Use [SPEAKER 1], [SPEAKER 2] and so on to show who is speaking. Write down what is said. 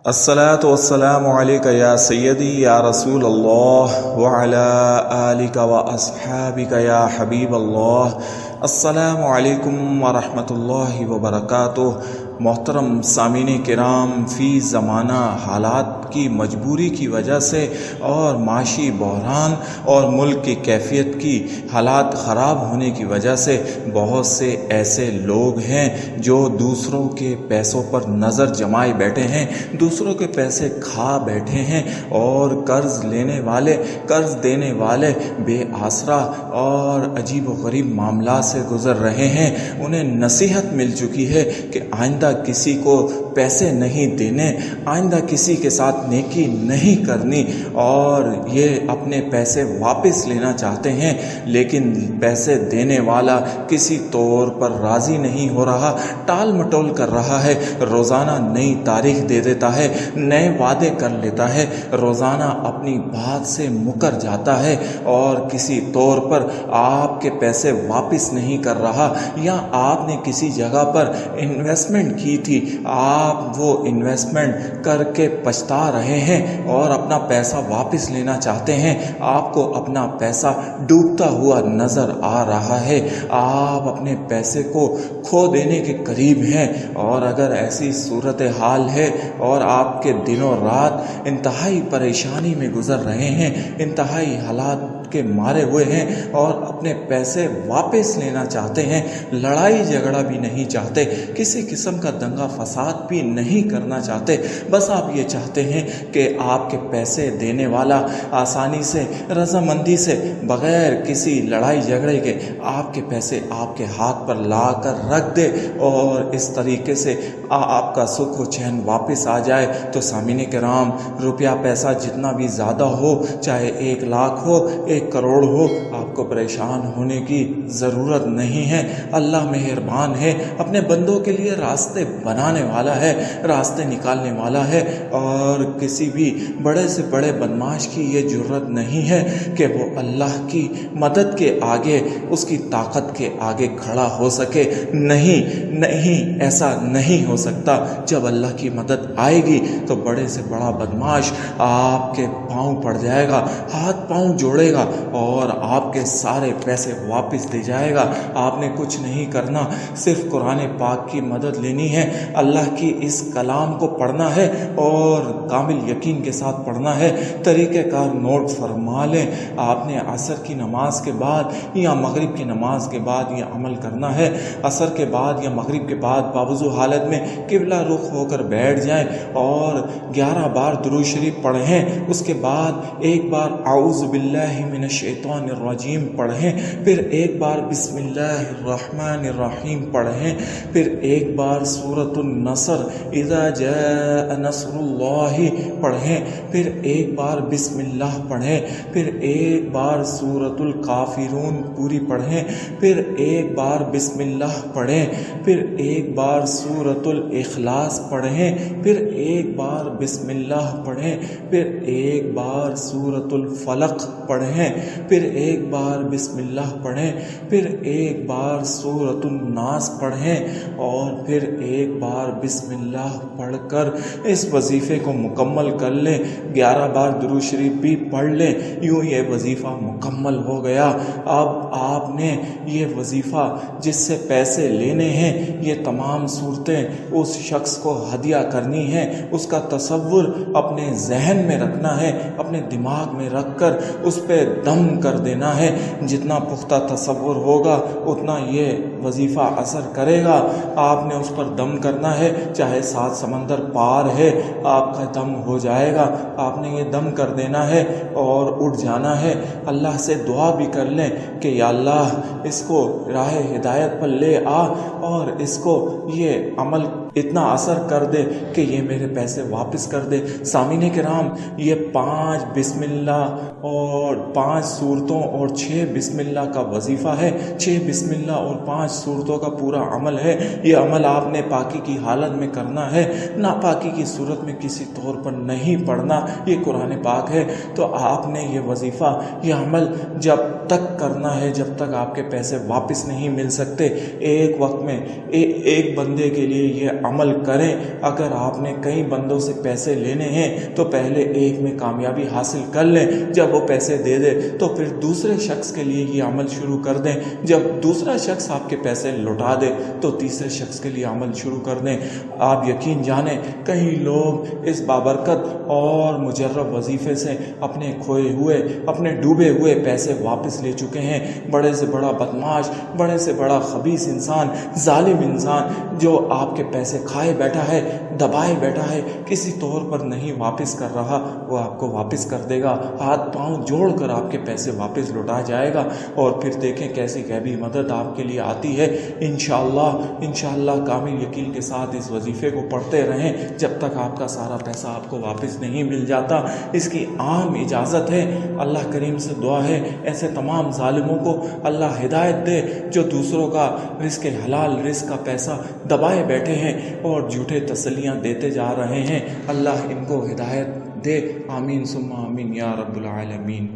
[SPEAKER 1] الصلاة والسلام عليك يا سيدي يا رسول الله وعلى آلك وأصحابك يا حبيب الله. السلام علیکم ورحمۃ اللہ وبرکاتہ. محترم سامعین کرام، فی زمانہ حالات کی مجبوری کی وجہ سے اور معاشی بحران اور ملک کی کیفیت کی حالات خراب ہونے کی وجہ سے بہت سے ایسے لوگ ہیں جو دوسروں کے پیسوں پر نظر جمائے بیٹھے ہیں، دوسروں کے پیسے کھا بیٹھے ہیں اور قرض دینے والے بے آسرا اور عجیب و غریب معاملات سے گزر رہے ہیں. انہیں نصیحت مل چکی ہے کہ آئندہ کسی کو پیسے نہیں دینے، آئندہ کسی کے ساتھ نیکی نہیں کرنی، اور یہ اپنے پیسے واپس لینا چاہتے ہیں لیکن پیسے دینے والا کسی طور پر راضی نہیں ہو رہا، ٹال مٹول کر رہا ہے، روزانہ نئی تاریخ دے دیتا ہے، نئے وعدے کر لیتا ہے، روزانہ اپنی بات سے مکر جاتا ہے اور کسی طور پر آپ کے پیسے واپس نہیں کر رہا، یا آپ نے کسی جگہ پر انویسٹمنٹ کی تھی، آپ وہ انویسٹمنٹ کر کے پچھتا رہے ہیں اور اپنا پیسہ واپس لینا چاہتے ہیں، آپ کو اپنا پیسہ ڈوبتا ہوا نظر آ رہا ہے، آپ اپنے پیسے کو کھو دینے کے قریب ہیں. اور اگر ایسی صورتحال ہے اور آپ کے دن و رات انتہائی پریشانی میں گزر رہے ہیں، انتہائی حالات کے مارے ہوئے ہیں اور اپنے پیسے واپس لینا چاہتے ہیں، لڑائی جھگڑا بھی نہیں چاہتے، کسی قسم کا دنگا فساد بھی نہیں کرنا چاہتے، بس آپ یہ چاہتے ہیں کہ آپ کے پیسے دینے والا آسانی سے، رضامندی سے، بغیر کسی لڑائی جھگڑے کے آپ کے پیسے آپ کے ہاتھ پر لا کر رکھ دے اور اس طریقے سے آپ کا سکھ و چین واپس آ جائے. تو سامعین کرام، روپیہ پیسہ جتنا بھی زیادہ ہو، چاہے 1 لاکھ ہو، 1 کروڑ ہو، آپ کو پریشان ہونے کی ضرورت نہیں ہے. اللہ مہربان ہے، اپنے بندوں کے لیے راستے بنانے والا ہے، راستے نکالنے والا ہے، اور کسی بھی بڑے سے بڑے بدماش کی یہ جرت نہیں ہے کہ وہ اللہ کی مدد کے آگے، اس کی طاقت کے آگے کھڑا ہو سکے. نہیں، ایسا نہیں ہو سکتا. جب اللہ کی مدد آئے گی تو بڑے سے بڑا بدماش آپ کے پاؤں پڑ جائے گا، ہاتھ پاؤں جوڑے گا اور آپ کے سارے پیسے واپس دے جائے گا. آپ نے کچھ نہیں کرنا، صرف قرآن پاک کی مدد لینی ہے، اللہ کی اس کلام کو پڑھنا ہے اور کامل یقین کے ساتھ پڑھنا ہے. طریقہ کار نوٹ فرما لیں. آپ نے عصر کی نماز کے بعد یا مغرب کی نماز کے بعد یہ عمل کرنا ہے. عصر کے بعد یا مغرب کے بعد باوضو حالت میں قبلہ رخ ہو کر بیٹھ جائیں اور 11 بار درود شریف پڑھیں. اس کے بعد 1 بار اعوذ باللہ من الشیطان الرجیم پڑھیں، پھر 1 بار بسم اللہ الرحمن الرحیم پڑھیں، پھر 1 بار سورۃ النصر اذا جاء نصر اللہ پڑھیں، پھر 1 بار بسم اللہ پڑھیں، پھر 1 بار سورۃ الکافرون پوری پڑھیں، پھر 1 بار بسم اللہ پڑھیں، پھر 1 بار سورۃ الاخلاص پڑھیں، پھر 1 بار بسم اللہ پڑھیں، پھر 1 بار سورۃ الفلق پڑھیں، پھر 1 بار بسم اللہ پڑھیں، پھر 1 بار سورۃ الناس پڑھیں، اور پھر 1 بار بسم اللہ پڑھ کر اس وظیفے کو مکمل کر لیں. 11 بار درود شریف بھی پڑھ لیں. یوں یہ وظیفہ مکمل ہو گیا. اب آپ نے یہ وظیفہ جس سے پیسے لینے ہیں، یہ تمام صورتیں اس شخص کو ہدیہ کرنی ہیں. اس کا تصور اپنے ذہن میں رکھنا ہے، اپنے دماغ میں رکھ کر اس پہ دم کر دینا ہے. جتنا پختہ تصور ہوگا اتنا یہ وظیفہ اثر کرے گا. آپ نے اس پر دم کرنا ہے، چاہے 7 سمندر پار ہے، آپ کا دم ہو جائے گا. آپ نے یہ دم کر دینا ہے اور اٹھ جانا ہے. اللہ سے دعا بھی کر لیں کہ یا اللہ اس کو راہ ہدایت پر لے آ اور اس کو یہ عمل اتنا اثر کر دے کہ یہ میرے پیسے واپس کر دے. سامعین کرام، یہ 5 بسم اللہ اور 5 صورتوں اور 6 بسم اللہ کا وظیفہ ہے. 6 بسم اللہ اور 5 صورتوں کا پورا عمل ہے. یہ عمل آپ نے پاکی کی حالت میں کرنا ہے، ناپاکی کی صورت میں کسی طور پر نہیں پڑھنا. یہ قرآن پاک ہے. تو آپ نے یہ وظیفہ، یہ عمل جب تک کرنا ہے جب تک آپ کے پیسے واپس نہیں مل سکتے. ایک وقت میں ایک بندے کے لیے یہ عمل کریں۔ اگر آپ نے کئی بندوں سے پیسے لینے ہیں تو پہلے ایک میں کامیابی حاصل کر لیں، جب وہ پیسے دے دے تو پھر دوسرے شخص کے لیے یہ عمل شروع کر دیں، جب دوسرا شخص آپ کے پیسے لوٹا دے تو تیسرے شخص کے لیے عمل شروع کر دیں۔ آپ یقین جانیں کئی لوگ اس بابرکت اور مجرب وظیفے سے اپنے کھوئے ہوئے، اپنے ڈوبے ہوئے پیسے واپس لے چکے ہیں۔ بڑے سے بڑا بدماش، بڑے سے بڑا خبیث انسان، ظالم انسان جو آپ کے پیسے کھائے بیٹھا ہے، دبائے بیٹھا ہے، کسی طور پر نہیں واپس کر رہا، وہ آپ کو واپس کر دے گا، ہاتھ پاؤں جوڑ کر آپ کے پیسے واپس لوٹا جائے گا۔ اور پھر دیکھیں کیسی غیبی مدد آپ کے لیے آتی ہے۔ انشاءاللہ کامل یقین کے ساتھ اس وظیفے کو پڑھتے رہیں جب تک آپ کا سارا پیسہ آپ کو واپس نہیں مل جاتا۔ اس کی عام اجازت ہے۔ اللہ کریم سے دعا ہے ایسے تمام ظالموں کو اللہ ہدایت دے جو دوسروں کا رزق حلال، رزق کا پیسہ دبائے بیٹھے ہیں اور جھوٹے تسلیاں دیتے جا رہے ہیں۔ اللہ ان کو ہدایت دے، آمین ثم آمین یا رب العالمین۔